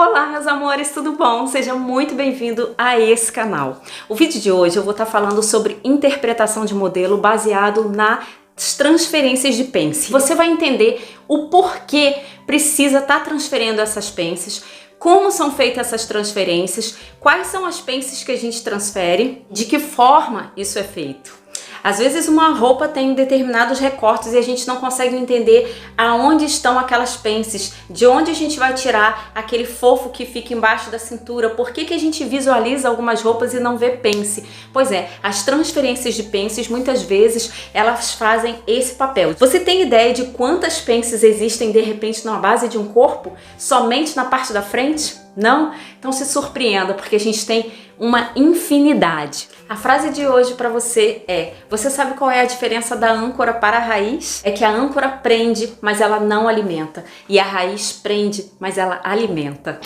Olá, meus amores, tudo bom? Seja muito bem-vindo a esse canal. O vídeo de hoje eu vou estar falando sobre interpretação de modelo baseado nas transferências de pence. Você vai entender o porquê precisa estar transferindo essas pences, como são feitas essas transferências, quais são as pences que a gente transfere, de que forma isso é feito. Às vezes uma roupa tem determinados recortes e a gente não consegue entender aonde estão aquelas pences, de onde a gente vai tirar aquele fofo que fica embaixo da cintura, por que a gente visualiza algumas roupas e não vê pence? Pois é, as transferências de pences muitas vezes elas fazem esse papel. Você tem ideia de quantas pences existem de repente na base de um corpo? Somente na parte da frente? Não? Então se surpreenda, porque a gente tem uma infinidade. A frase de hoje para você é: você sabe qual é a diferença da âncora para a raiz? É que a âncora prende, mas ela não alimenta, e a raiz prende, mas ela alimenta.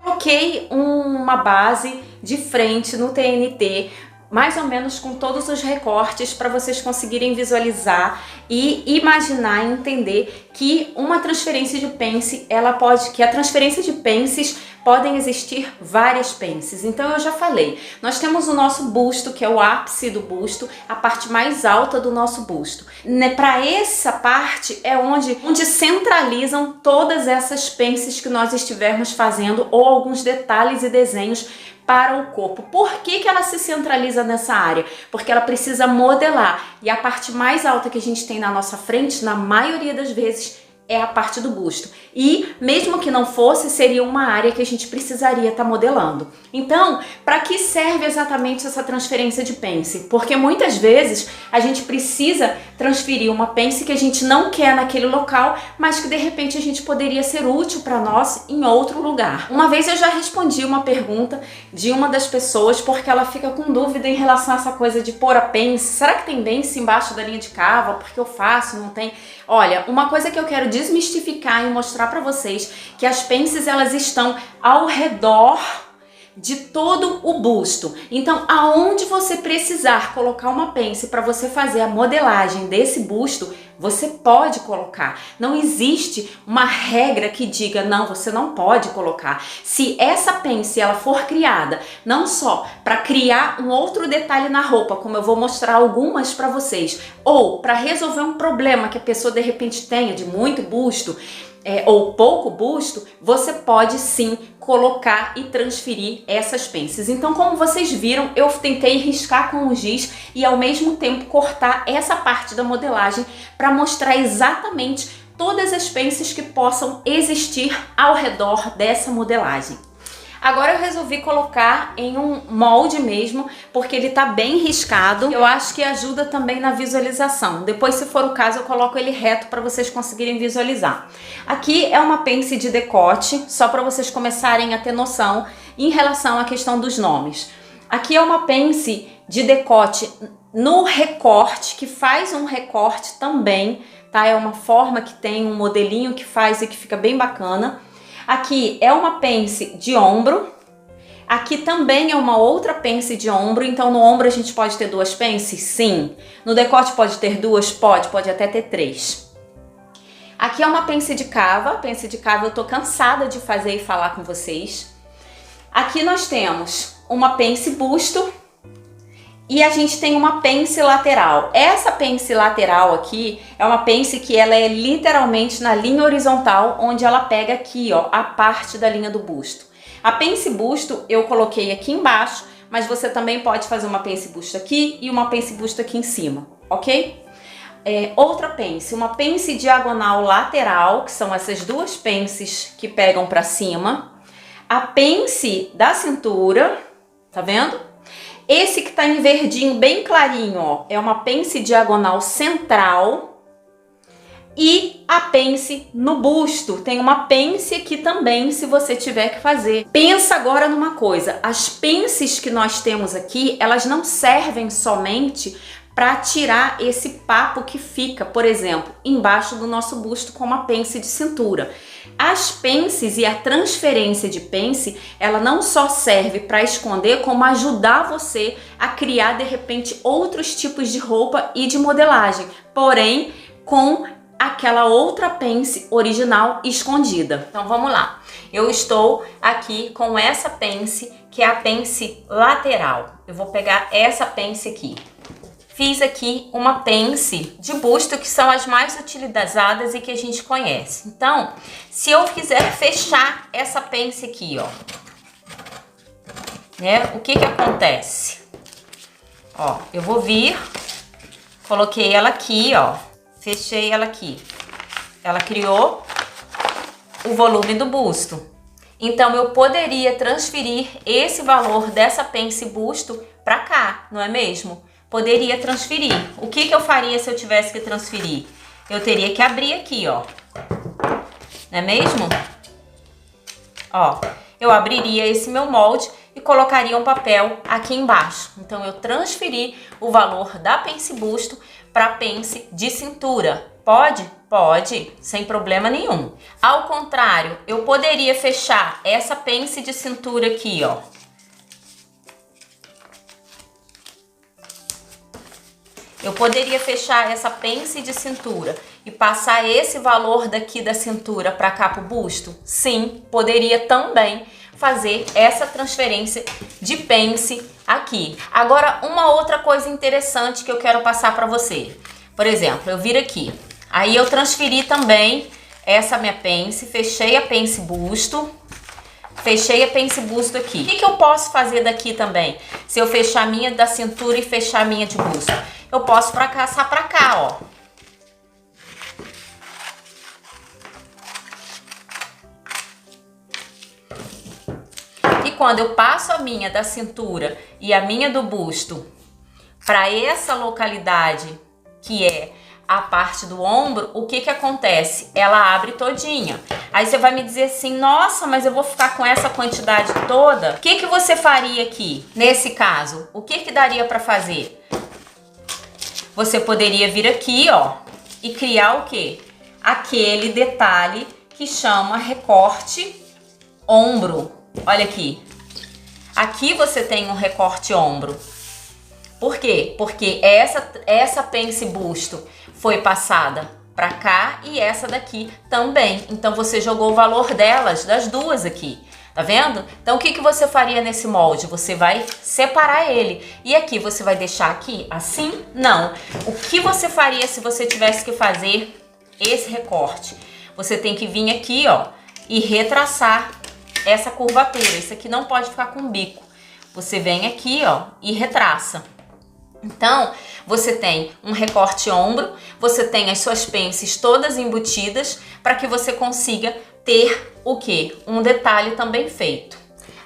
Coloquei uma base de frente no TNT, mais ou menos com todos os recortes para vocês conseguirem visualizar e imaginar e entender que uma transferência de pence, que a transferência de pences podem existir várias pences. Então eu já falei, nós temos o nosso busto, que é o ápice do busto, a parte mais alta do nosso busto. Para essa parte é onde centralizam todas essas pences que nós estivermos fazendo ou alguns detalhes e desenhos para o corpo. Por que ela se centraliza nessa área? Porque ela precisa modelar, e a parte mais alta que a gente tem na nossa frente, na maioria das vezes, é a parte do busto. E mesmo que não fosse, seria uma área que a gente precisaria estar modelando. Então, para que serve exatamente essa transferência de pence? Porque muitas vezes a gente precisa transferir uma pence que a gente não quer naquele local, mas que de repente a gente poderia ser útil para nós em outro lugar. Uma vez eu já respondi uma pergunta de uma das pessoas, porque ela fica com dúvida em relação a essa coisa de pôr a pence. Será que tem pence embaixo da linha de cava? Porque eu faço, não tem? Olha, uma coisa que eu quero desmistificar e mostrar para vocês, que as pences elas estão ao redor de todo o busto. Então, aonde você precisar colocar uma pence para você fazer a modelagem desse busto, você pode colocar. Não existe uma regra que diga, não, você não pode colocar. Se essa pence ela for criada não só para criar um outro detalhe na roupa, como eu vou mostrar algumas para vocês, ou para resolver um problema que a pessoa de repente tenha de muito busto, ou pouco busto, você pode sim colocar e transferir essas pences. Então, como vocês viram, eu tentei riscar com o giz e ao mesmo tempo cortar essa parte da modelagem para mostrar exatamente todas as pences que possam existir ao redor dessa modelagem. Agora eu resolvi colocar em um molde mesmo, porque ele tá bem riscado. Eu acho que ajuda também na visualização. Depois, se for o caso, eu coloco ele reto para vocês conseguirem visualizar. Aqui é uma pence de decote, só para vocês começarem a ter noção em relação à questão dos nomes. Aqui é uma pence de decote no recorte, que faz um recorte também, tá? É uma forma que tem um modelinho que faz e que fica bem bacana. Aqui é uma pence de ombro, aqui também é uma outra pence de ombro, então no ombro a gente pode ter duas pences? Sim. No decote pode ter duas? Pode até ter três. Aqui é uma pence de cava eu tô cansada de fazer e falar com vocês. Aqui nós temos uma pence busto e a gente tem uma pence lateral. Essa pence lateral aqui é uma pence que ela é literalmente na linha horizontal, onde ela pega aqui, ó, a parte da linha do busto. A pence busto eu coloquei aqui embaixo, mas você também pode fazer uma pence busto aqui e uma pence busto aqui em cima, ok? Outra pence, uma pence diagonal lateral, que são essas duas pences que pegam para cima. A pence da cintura, tá vendo? Esse que tá em verdinho bem clarinho, ó, é uma pence diagonal central. E a pence no busto, tem uma pence aqui também, se você tiver que fazer. Pensa agora numa coisa, as pences que nós temos aqui, elas não servem somente para tirar esse papo que fica, por exemplo, embaixo do nosso busto com uma pence de cintura. As pences e a transferência de pence, ela não só serve para esconder, como ajudar você a criar de repente outros tipos de roupa e de modelagem, porém com aquela outra pence original escondida. Então vamos lá. Eu estou aqui com essa pence, que é a pence lateral. Eu vou pegar essa pence aqui. Fiz aqui uma pence de busto, que são as mais utilizadas e que a gente conhece. Então, se eu quiser fechar essa pence aqui, ó, né? O que acontece? Ó, eu vou vir, coloquei ela aqui, ó, fechei ela aqui. Ela criou o volume do busto. Então, eu poderia transferir esse valor dessa pence busto para cá, não é mesmo? Poderia transferir. O que eu faria se eu tivesse que transferir? Eu teria que abrir aqui, ó. Não é mesmo? Ó, eu abriria esse meu molde e colocaria um papel aqui embaixo. Então, eu transferi o valor da pence busto para a pence de cintura. Pode? Pode, sem problema nenhum. Ao contrário, eu poderia fechar essa pence de cintura aqui, ó. Eu poderia fechar essa pence de cintura e passar esse valor daqui da cintura para cá pro busto? Sim, poderia também fazer essa transferência de pence aqui. Agora, uma outra coisa interessante que eu quero passar para você. Por exemplo, eu vir aqui, aí eu transferi também essa minha pence, fechei a pence busto, fechei a pence busto aqui. O que eu posso fazer daqui também? Se eu fechar a minha da cintura e fechar a minha de busto? Eu posso passar pra cá, ó. E quando eu passo a minha da cintura e a minha do busto para essa localidade, que é a parte do ombro, o que acontece? Ela abre todinha. Aí você vai me dizer assim, nossa, mas eu vou ficar com essa quantidade toda? O que você faria aqui, nesse caso? O que daria para fazer? Você poderia vir aqui, ó, e criar o quê? Aquele detalhe que chama recorte ombro. Olha aqui. Aqui você tem um recorte ombro. Por quê? Porque essa pence busto foi passada para cá e essa daqui também. Então você jogou o valor delas, das duas aqui. Tá vendo? Então o que você faria nesse molde? Você vai separar ele. E aqui você vai deixar aqui assim? Não. O que você faria se você tivesse que fazer esse recorte? Você tem que vir aqui, ó, e retraçar essa curvatura. Isso aqui não pode ficar com bico. Você vem aqui, ó, e retraça. Então, você tem um recorte ombro, você tem as suas pences todas embutidas para que você consiga ter o quê? Um detalhe também feito.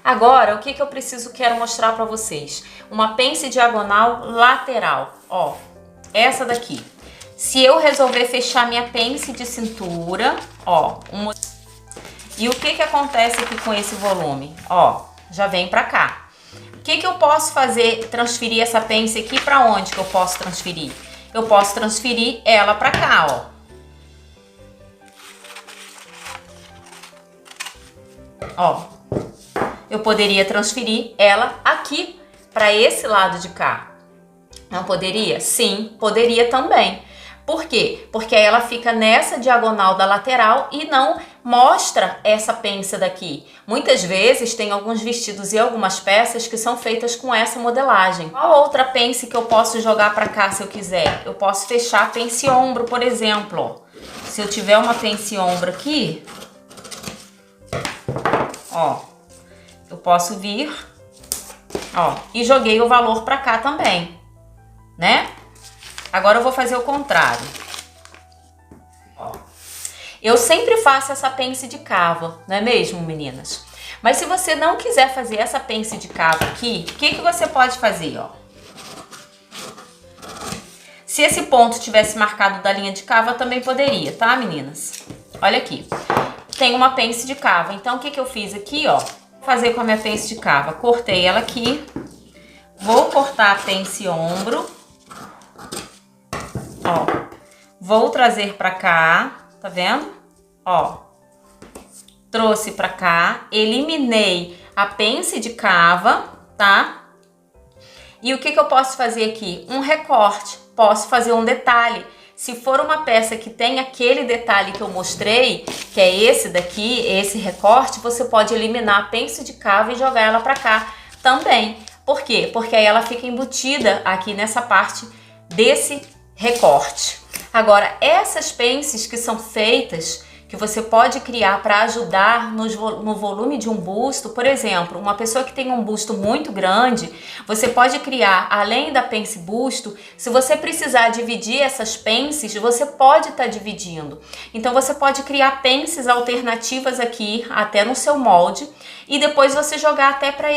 Agora, o que eu quero mostrar para vocês? Uma pence diagonal lateral, ó, essa daqui. Se eu resolver fechar minha pence de cintura, ó, e o que acontece aqui com esse volume? Ó, já vem para cá. O que eu posso fazer, transferir essa pence aqui para onde que eu posso transferir? Eu posso transferir ela para cá, ó. Ó, eu poderia transferir ela aqui para esse lado de cá. Não poderia? Sim, poderia também. Por quê? Porque aí ela fica nessa diagonal da lateral e não mostra essa pence daqui. Muitas vezes tem alguns vestidos e algumas peças que são feitas com essa modelagem. Qual outra pence que eu posso jogar para cá se eu quiser? Eu posso fechar a pence ombro, por exemplo. Se eu tiver uma pence ombro aqui, ó, eu posso vir, ó, e joguei o valor para cá também, né? Agora eu vou fazer o contrário. Ó. Eu sempre faço essa pence de cava, não é mesmo, meninas? Mas se você não quiser fazer essa pence de cava aqui, o que você pode fazer, ó? Se esse ponto tivesse marcado da linha de cava, também poderia, tá, meninas? Olha aqui. Tem uma pence de cava. Então, o que eu fiz aqui, ó? Vou fazer com a minha pence de cava. Cortei ela aqui. Vou cortar a pence ombro. Ó. Vou trazer pra cá. Tá vendo? Ó. Trouxe pra cá. Eliminei a pence de cava, tá? E o que eu posso fazer aqui? Um recorte. Posso fazer um detalhe. Se for uma peça que tem aquele detalhe que eu mostrei, que é esse daqui, esse recorte, você pode eliminar a pence de cava e jogar ela pra cá também. Por quê? Porque aí ela fica embutida aqui nessa parte desse recorte. Agora, essas pences que são feitas, que você pode criar para ajudar no volume de um busto, por exemplo, uma pessoa que tem um busto muito grande, você pode criar, além da pence busto, se você precisar dividir essas pences, você pode estar dividindo. Então você pode criar pences alternativas aqui, até no seu molde, e depois você jogar até para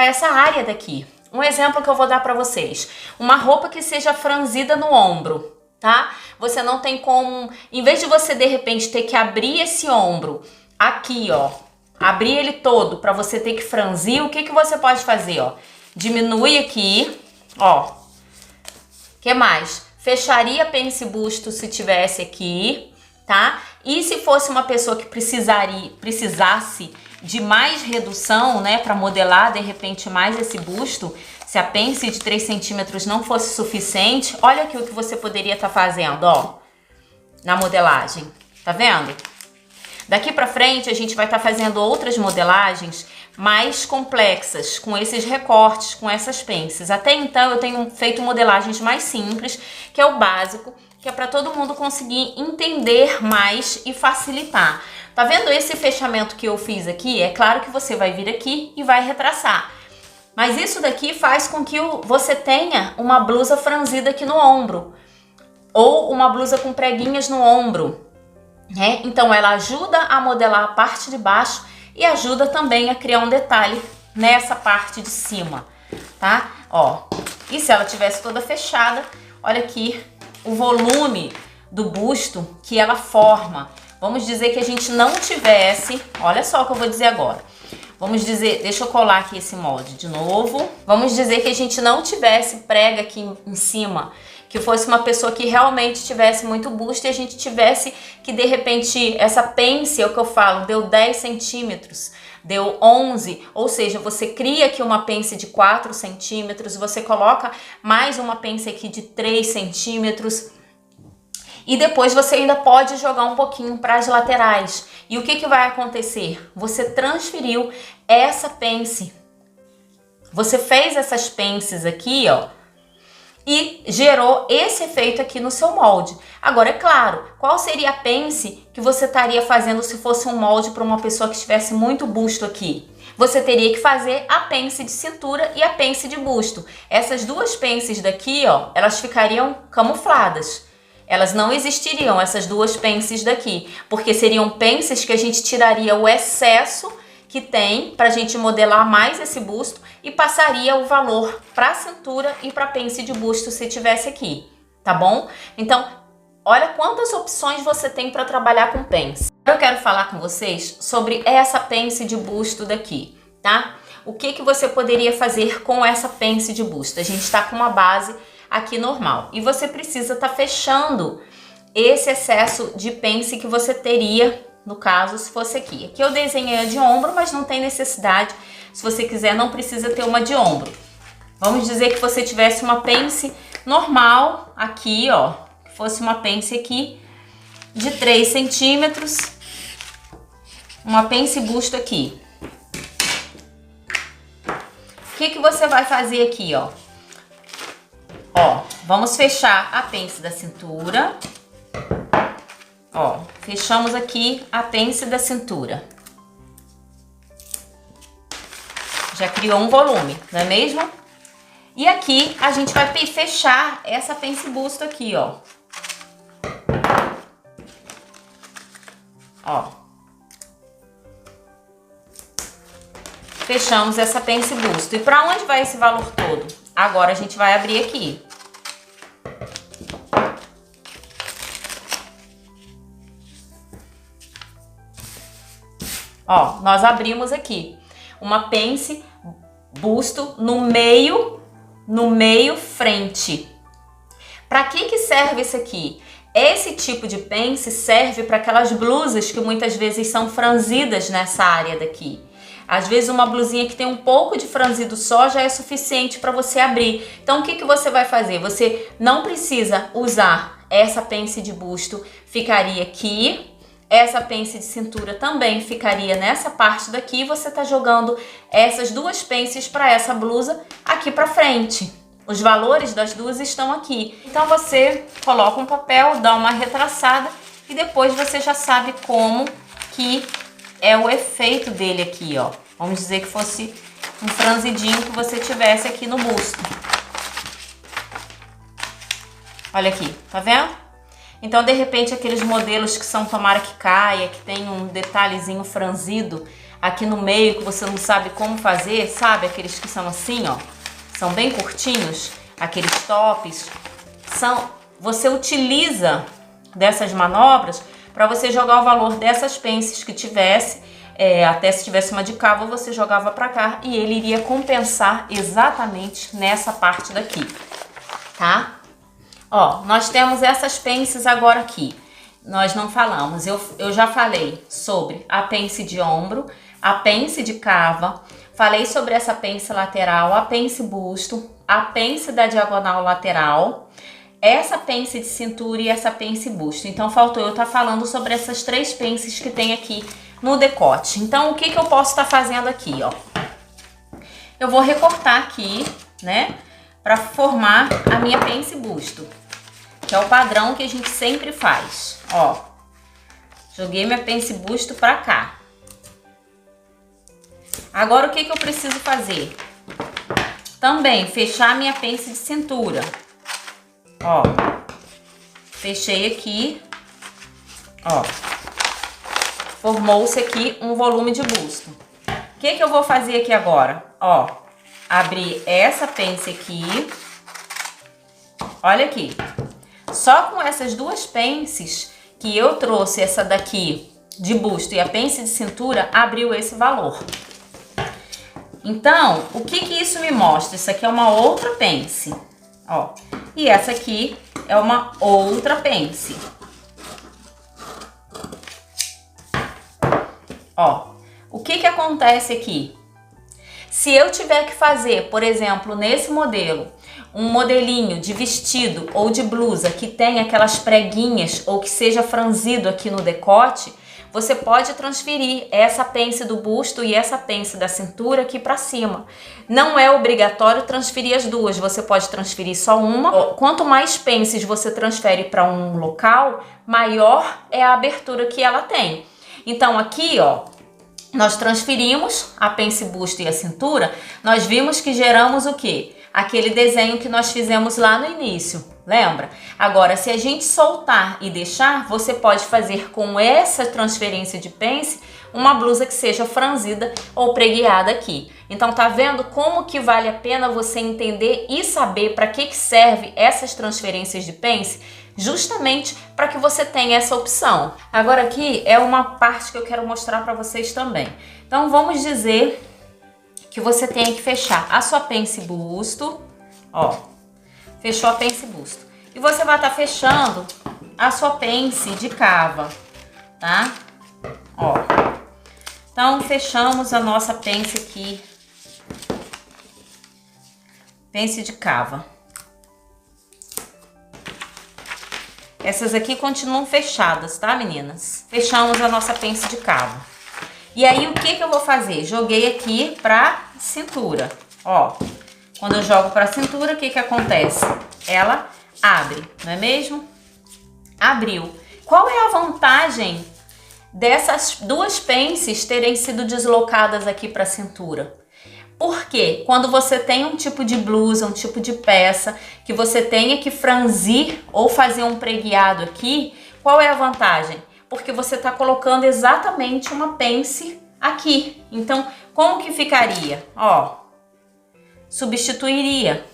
essa área daqui. Um exemplo que eu vou dar para vocês, uma roupa que seja franzida no ombro. Tá? Você não tem como, em vez de você de repente ter que abrir esse ombro aqui, ó, abrir ele todo para você ter que franzir, o que você pode fazer, ó? Diminui aqui, ó. Que mais? Fecharia a pence busto se tivesse aqui, tá? E se fosse uma pessoa que precisasse de mais redução, né, para modelar de repente mais esse busto, se a pence de 3 centímetros não fosse suficiente, olha aqui o que você poderia estar fazendo, ó, na modelagem, tá vendo? Daqui pra frente a gente vai estar fazendo outras modelagens mais complexas, com esses recortes, com essas pences. Até então eu tenho feito modelagens mais simples, que é o básico, que é para todo mundo conseguir entender mais e facilitar. Tá vendo esse fechamento que eu fiz aqui? É claro que você vai vir aqui e vai retraçar. Mas isso daqui faz com que você tenha uma blusa franzida aqui no ombro. Ou uma blusa com preguinhas no ombro. Né? Então ela ajuda a modelar a parte de baixo e ajuda também a criar um detalhe nessa parte de cima. Tá? Ó. E se ela tivesse toda fechada, olha aqui o volume do busto que ela forma. Vamos dizer que a gente não tivesse, olha só o que eu vou dizer agora. Vamos dizer, deixa eu colar aqui esse molde de novo. Vamos dizer que a gente não tivesse prega aqui em cima, que fosse uma pessoa que realmente tivesse muito busto e a gente tivesse que de repente, essa pence, é o que eu falo, deu 10 centímetros, deu 11, ou seja, você cria aqui uma pence de 4 centímetros, você coloca mais uma pence aqui de 3 centímetros, e depois você ainda pode jogar um pouquinho para as laterais. E o que vai acontecer? Você transferiu essa pence. Você fez essas pences aqui, ó, e gerou esse efeito aqui no seu molde. Agora, é claro, qual seria a pence que você estaria fazendo se fosse um molde para uma pessoa que tivesse muito busto aqui? Você teria que fazer a pence de cintura e a pence de busto. Essas duas pences daqui, ó, elas ficariam camufladas. Elas não existiriam, essas duas pences daqui, porque seriam pences que a gente tiraria o excesso que tem para a gente modelar mais esse busto e passaria o valor para a cintura e para a pence de busto se tivesse aqui, tá bom? Então, olha quantas opções você tem para trabalhar com pence. Eu quero falar com vocês sobre essa pence de busto daqui, tá? O que você poderia fazer com essa pence de busto? A gente está com uma base aqui normal. E você precisa estar fechando esse excesso de pence que você teria, no caso, se fosse aqui. Aqui eu desenhei a de ombro, mas não tem necessidade. Se você quiser, não precisa ter uma de ombro. Vamos dizer que você tivesse uma pence normal aqui, ó. Que fosse uma pence aqui de 3 centímetros. Uma pence busto aqui. O que você vai fazer aqui, ó? Ó, vamos fechar a pence da cintura. Ó, fechamos aqui a pence da cintura. Já criou um volume, não é mesmo? E aqui a gente vai fechar essa pence busto aqui, ó. Ó. Fechamos essa pence busto. E para onde vai esse valor todo? Agora a gente vai abrir aqui. Ó, nós abrimos aqui uma pence busto no meio frente. Para que serve isso aqui? Esse tipo de pence serve para aquelas blusas que muitas vezes são franzidas nessa área daqui. Às vezes uma blusinha que tem um pouco de franzido só já é suficiente para você abrir. Então o que você vai fazer? Você não precisa usar essa pence de busto, ficaria aqui. Essa pence de cintura também ficaria nessa parte daqui. Você tá jogando essas duas pences para essa blusa aqui para frente. Os valores das duas estão aqui. Então você coloca um papel, dá uma retraçada e depois você já sabe como que é o efeito dele aqui, ó. Vamos dizer que fosse um franzidinho que você tivesse aqui no busto. Olha aqui, tá vendo? Então, de repente, aqueles modelos que são tomara que caia, que tem um detalhezinho franzido aqui no meio, que você não sabe como fazer, sabe? Aqueles que são assim, ó. São bem curtinhos, aqueles tops. Você utiliza dessas manobras para você jogar o valor dessas pences que tivesse, até se tivesse uma de cabo, você jogava para cá e ele iria compensar exatamente nessa parte daqui, tá? Ó, nós temos essas pences agora aqui. Nós não falamos, eu já falei sobre a pence de ombro, a pence de cava, falei sobre essa pence lateral, a pence busto, a pence da diagonal lateral, essa pence de cintura e essa pence busto. Então faltou eu estar falando sobre essas três pences que tem aqui no decote. Então o que eu posso estar fazendo aqui, ó? Eu vou recortar aqui, né, para formar a minha pence busto, que é o padrão que a gente sempre faz. Ó, joguei minha pence busto para cá. Agora o que eu preciso fazer? Também fechar a minha pence de cintura. Ó, fechei aqui, ó, formou-se aqui um volume de busto. O que eu vou fazer aqui agora? Ó, abrir essa pence aqui, olha aqui, só com essas duas pences que eu trouxe, essa daqui de busto e a pence de cintura, abriu esse valor. Então, o que isso me mostra? Isso aqui é uma outra pence, ó. E essa aqui é uma outra pence. Ó, o que acontece aqui? Se eu tiver que fazer, por exemplo, nesse modelo, um modelinho de vestido ou de blusa que tenha aquelas preguinhas ou que seja franzido aqui no decote, você pode transferir essa pence do busto e essa pence da cintura aqui para cima. Não é obrigatório transferir as duas, você pode transferir só uma. Quanto mais pences você transfere para um local, maior é a abertura que ela tem. Então aqui, ó, nós transferimos a pence busto e a cintura, nós vimos que geramos o quê? Aquele desenho que nós fizemos lá no início, lembra? Agora, se a gente soltar e deixar, você pode fazer com essa transferência de pence uma blusa que seja franzida ou pregueada aqui. Então, tá vendo como que vale a pena você entender e saber para que serve essas transferências de pence? Justamente para que você tenha essa opção. Agora aqui é uma parte que eu quero mostrar para vocês também. Então, vamos dizer que você tem que fechar a sua pence busto, ó, fechou a pence busto. E você vai estar fechando a sua pence de cava, tá? Ó, então fechamos a nossa pence aqui, pence de cava. Essas aqui continuam fechadas, tá, meninas? Fechamos a nossa pence de cava. E aí, o que eu vou fazer? Joguei aqui pra cintura, ó. Quando eu jogo pra cintura, o que acontece? Ela abre, não é mesmo? Abriu. Qual é a vantagem dessas duas pences terem sido deslocadas aqui pra cintura? Porque quando você tem um tipo de blusa, um tipo de peça, que você tenha que franzir ou fazer um pregueado aqui, qual é a vantagem? Porque você está colocando exatamente uma pence aqui. Então, como que ficaria? Ó, substituiria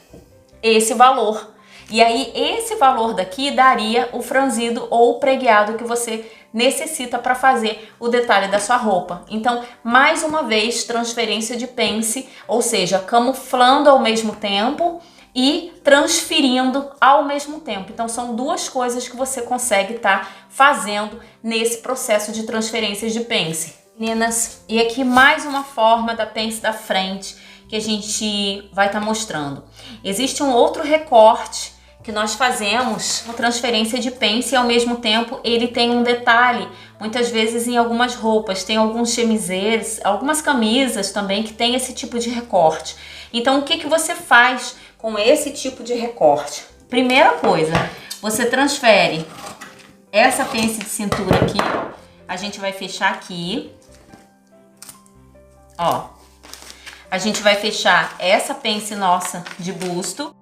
esse valor. E aí, esse valor daqui daria o franzido ou o pregueado que você necessita para fazer o detalhe da sua roupa. Então, mais uma vez, transferência de pence, ou seja, camuflando ao mesmo tempo e transferindo ao mesmo tempo. Então, são duas coisas que você consegue estar fazendo nesse processo de transferências de pence. Meninas, e aqui mais uma forma da pence da frente que a gente vai estar mostrando. Existe um outro recorte que nós fazemos uma transferência de pence e ao mesmo tempo ele tem um detalhe, muitas vezes em algumas roupas, tem alguns chemiseiros, algumas camisas também que tem esse tipo de recorte. Então o que você faz com esse tipo de recorte? Primeira coisa, você transfere essa pence de cintura aqui, a gente vai fechar aqui, ó, a gente vai fechar essa pence nossa de busto.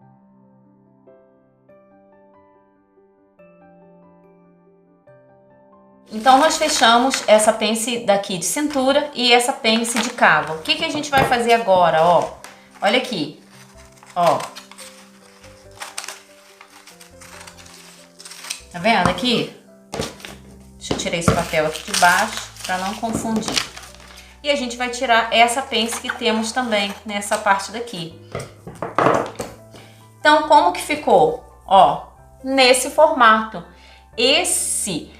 Então, nós fechamos essa pence daqui de cintura e essa pence de cava. O que a gente vai fazer agora, ó? Olha aqui, ó. Tá vendo aqui? Deixa eu tirar esse papel aqui de baixo para não confundir. E a gente vai tirar essa pence que temos também nessa parte daqui. Então, como que ficou? Ó, nesse formato. Esse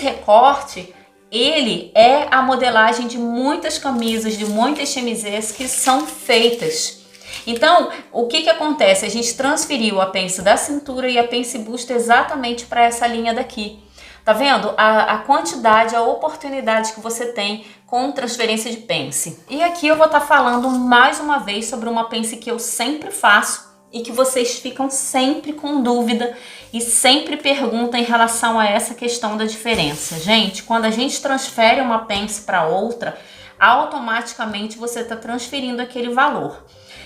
recorte, ele é a modelagem de muitas camisas, de muitas chemisés que são feitas. Então, o que acontece? A gente transferiu a pence da cintura e a pence busto exatamente para essa linha daqui. Tá vendo? A quantidade, a oportunidade que você tem com transferência de pence. E aqui eu vou estar falando mais uma vez sobre uma pence que eu sempre faço e que vocês ficam sempre com dúvida e sempre perguntam em relação a essa questão da diferença. Gente, quando a gente transfere uma pence para outra, automaticamente você está transferindo aquele valor.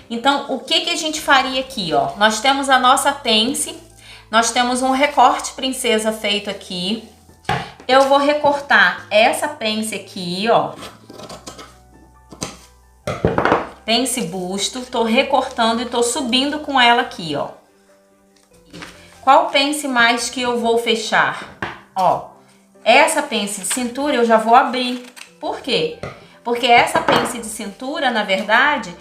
Então, o que a gente faria aqui, ó? Nós temos a nossa pence, nós temos um recorte princesa feito aqui. Eu vou recortar essa pence aqui, ó. Pence busto, tô recortando e tô subindo com ela aqui, ó. Qual pence mais que eu vou fechar? Ó, essa pence de cintura eu já vou abrir. Por quê? Porque essa pence de cintura, na verdade,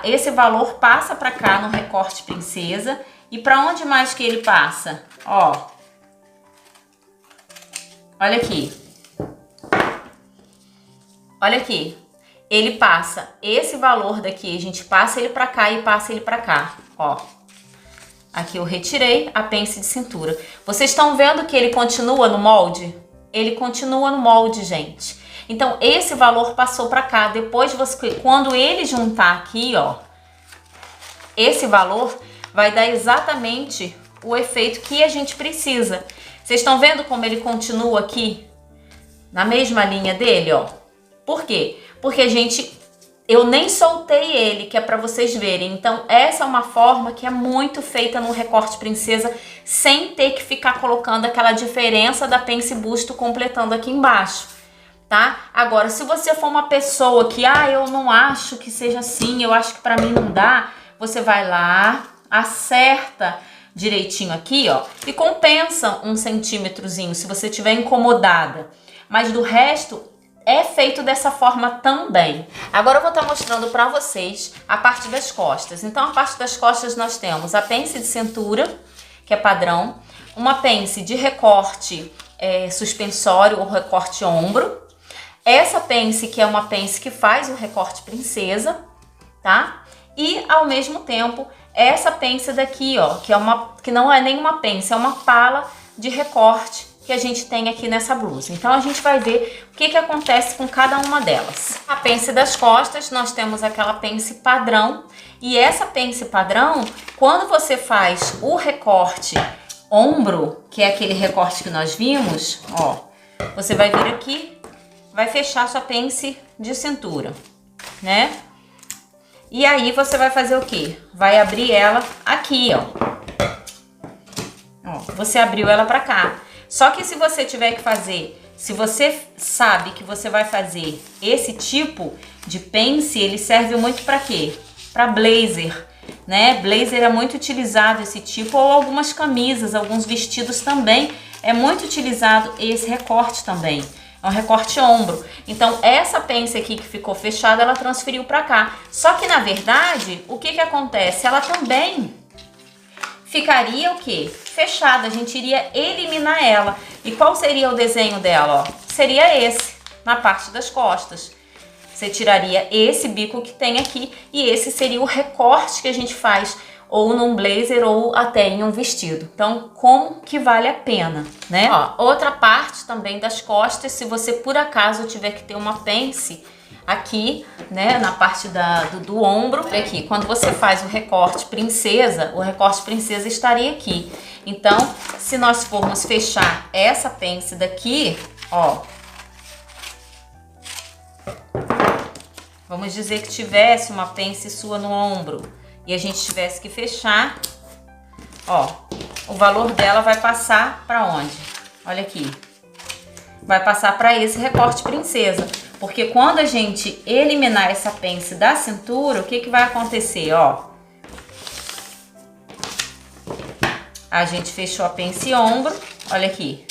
esse valor passa pra cá no recorte princesa. E pra onde mais que ele passa? Ó, olha aqui. Olha aqui. Ele passa esse valor daqui, a gente passa ele pra cá e passa ele pra cá, ó. Aqui eu retirei a pence de cintura. Vocês estão vendo que ele continua no molde? Ele continua no molde, gente. Então, esse valor passou pra cá. Depois, quando ele juntar aqui, ó, esse valor vai dar exatamente o efeito que a gente precisa. Vocês estão vendo como ele continua aqui? Na mesma linha dele, ó. Por quê? Porque eu nem soltei ele, que é para vocês verem. Então, essa é uma forma que é muito feita no recorte princesa, sem ter que ficar colocando aquela diferença da pence busto completando aqui embaixo, tá? Agora, se você for uma pessoa que, eu não acho que seja assim, eu acho que para mim não dá, você vai lá, acerta direitinho aqui, ó, e compensa 1 centímetrozinho, se você estiver incomodada. Mas do resto, é feito dessa forma também. Agora eu vou estar mostrando para vocês a parte das costas. Então, a parte das costas nós temos a pence de cintura, que é padrão, uma pence de recorte suspensório ou recorte ombro, essa pence que é uma pence que faz o recorte princesa, tá? E ao mesmo tempo, essa pence daqui, ó, que não é nenhuma pence, é uma pala de recorte que a gente tem aqui nessa blusa. Então, a gente vai ver o que acontece com cada uma delas. A pence das costas, nós temos aquela pence padrão. E essa pence padrão, quando você faz o recorte ombro, que é aquele recorte que nós vimos, ó, você vai vir aqui, vai fechar sua pence de cintura, né? E aí, você vai fazer o quê? Vai abrir ela aqui, ó. Ó, você abriu ela pra cá. Só que se você tiver que fazer, se você sabe que você vai fazer esse tipo de pence, ele serve muito para quê? Para blazer, né? Blazer é muito utilizado esse tipo, ou algumas camisas, alguns vestidos também é muito utilizado esse recorte também. É um recorte ombro. Então, essa pence aqui que ficou fechada, ela transferiu para cá. Só que, na verdade, o que acontece? Ela também ficaria o quê? Fechada. A gente iria eliminar ela. E qual seria o desenho dela? Ó? Seria esse, na parte das costas. Você tiraria esse bico que tem aqui e esse seria o recorte que a gente faz ou num blazer ou até em um vestido. Então, como que vale a pena, né? Ó, outra parte também das costas, se você por acaso tiver que ter uma pence aqui, né, na parte do ombro, olha aqui, quando você faz o recorte princesa estaria aqui. Então, se nós formos fechar essa pence daqui, ó, vamos dizer que tivesse uma pence sua no ombro e a gente tivesse que fechar, ó, o valor dela vai passar para onde? Olha aqui. Vai passar para esse recorte princesa. Porque quando a gente eliminar essa pence da cintura, o que vai acontecer, ó? A gente fechou a pence ombro, olha aqui.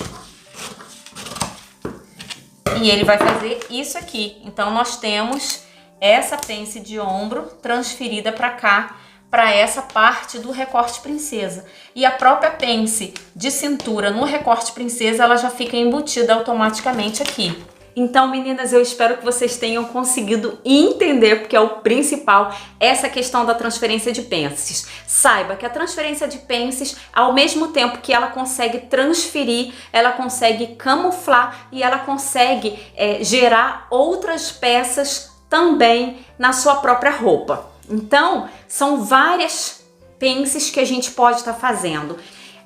E ele vai fazer isso aqui. Então, nós temos essa pence de ombro transferida para cá, para essa parte do recorte princesa. E a própria pence de cintura no recorte princesa, ela já fica embutida automaticamente aqui. Então, meninas, eu espero que vocês tenham conseguido entender, porque é o principal, essa questão da transferência de pences. Saiba que a transferência de pences, ao mesmo tempo que ela consegue transferir, ela consegue camuflar e ela consegue gerar outras peças também na sua própria roupa. Então, são várias pences que a gente pode estar fazendo.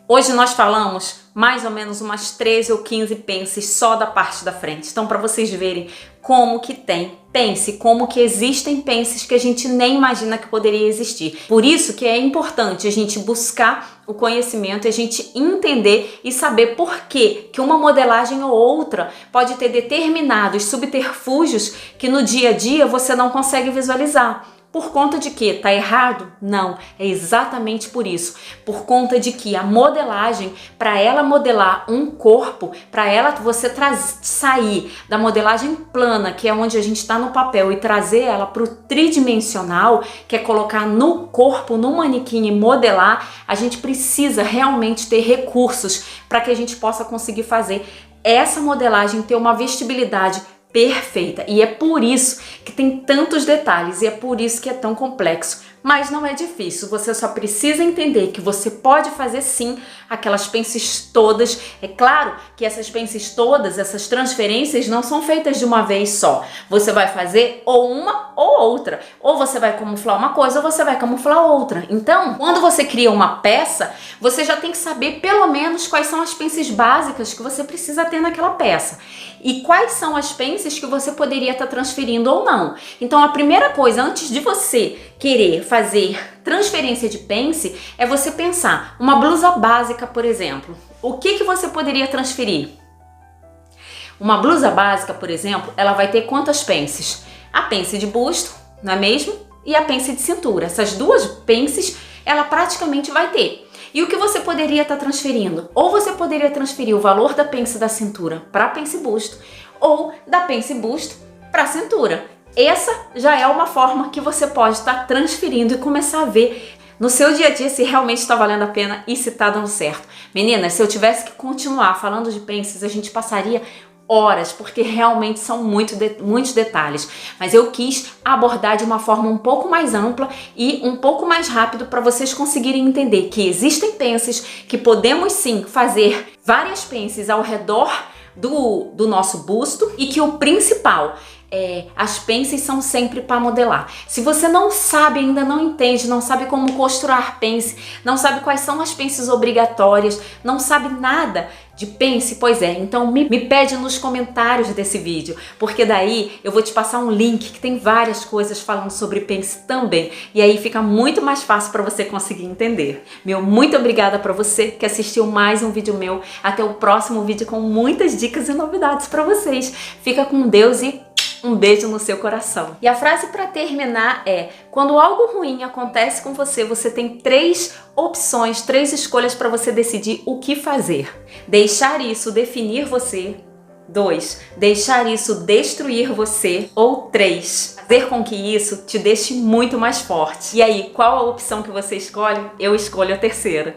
Hoje nós falamos mais ou menos umas 13 ou 15 pences só da parte da frente. Então, para vocês verem como que tem pence, como que existem pences que a gente nem imagina que poderia existir. Por isso que é importante a gente buscar o conhecimento, a gente entender e saber por que uma modelagem ou outra pode ter determinados subterfúgios que no dia a dia você não consegue visualizar. Por conta de que? Tá errado? Não, é exatamente por isso. Por conta de que a modelagem, para ela modelar um corpo, para ela você sair da modelagem plana, que é onde a gente está no papel, e trazer ela para o tridimensional, que é colocar no corpo, no manequim e modelar, a gente precisa realmente ter recursos para que a gente possa conseguir fazer essa modelagem ter uma vestibilidade perfeita. E é por isso que tem tantos detalhes e é por isso que é tão complexo. Mas não é difícil, você só precisa entender que você pode fazer sim aquelas pences todas. É claro que essas pences todas, essas transferências não são feitas de uma vez só. Você vai fazer ou uma ou outra. Ou você vai camuflar uma coisa ou você vai camuflar outra. Então, quando você cria uma peça, você já tem que saber pelo menos quais são as pences básicas que você precisa ter naquela peça. E quais são as pences que você poderia estar transferindo ou não. Então, a primeira coisa, antes de você querer fazer transferência de pence, é você pensar, uma blusa básica, por exemplo, o que você poderia transferir? Uma blusa básica, por exemplo, ela vai ter quantas pences? A pence de busto, não é mesmo? E a pence de cintura. Essas duas pences, ela praticamente vai ter. E o que você poderia estar transferindo? Ou você poderia transferir o valor da pence da cintura para a pence busto, ou da pence busto para a cintura. Essa já é uma forma que você pode estar transferindo e começar a ver no seu dia a dia se realmente está valendo a pena e se está dando certo. Meninas, se eu tivesse que continuar falando de pences, a gente passaria horas, porque realmente são muitos detalhes. Mas eu quis abordar de uma forma um pouco mais ampla e um pouco mais rápido para vocês conseguirem entender que existem pences, que podemos sim fazer várias pences ao redor do nosso busto e que o principal as pences são sempre para modelar. Se você não sabe, ainda não entende, não sabe como costurar pence, não sabe quais são as pences obrigatórias, não sabe nada de pence, pois é, então me pede nos comentários desse vídeo, porque daí eu vou te passar um link que tem várias coisas falando sobre pence também, e aí fica muito mais fácil para você conseguir entender. Muito obrigada para você que assistiu mais um vídeo meu. Até o próximo vídeo com muitas dicas e novidades para vocês. Fica com Deus e Um beijo no seu coração. E a frase para terminar é: quando algo ruim acontece com você, você tem 3 opções, 3 escolhas para você decidir o que fazer. Deixar isso definir você. 2. Deixar isso destruir você. Ou 3. Fazer com que isso te deixe muito mais forte. E aí, qual a opção que você escolhe? Eu escolho a terceira.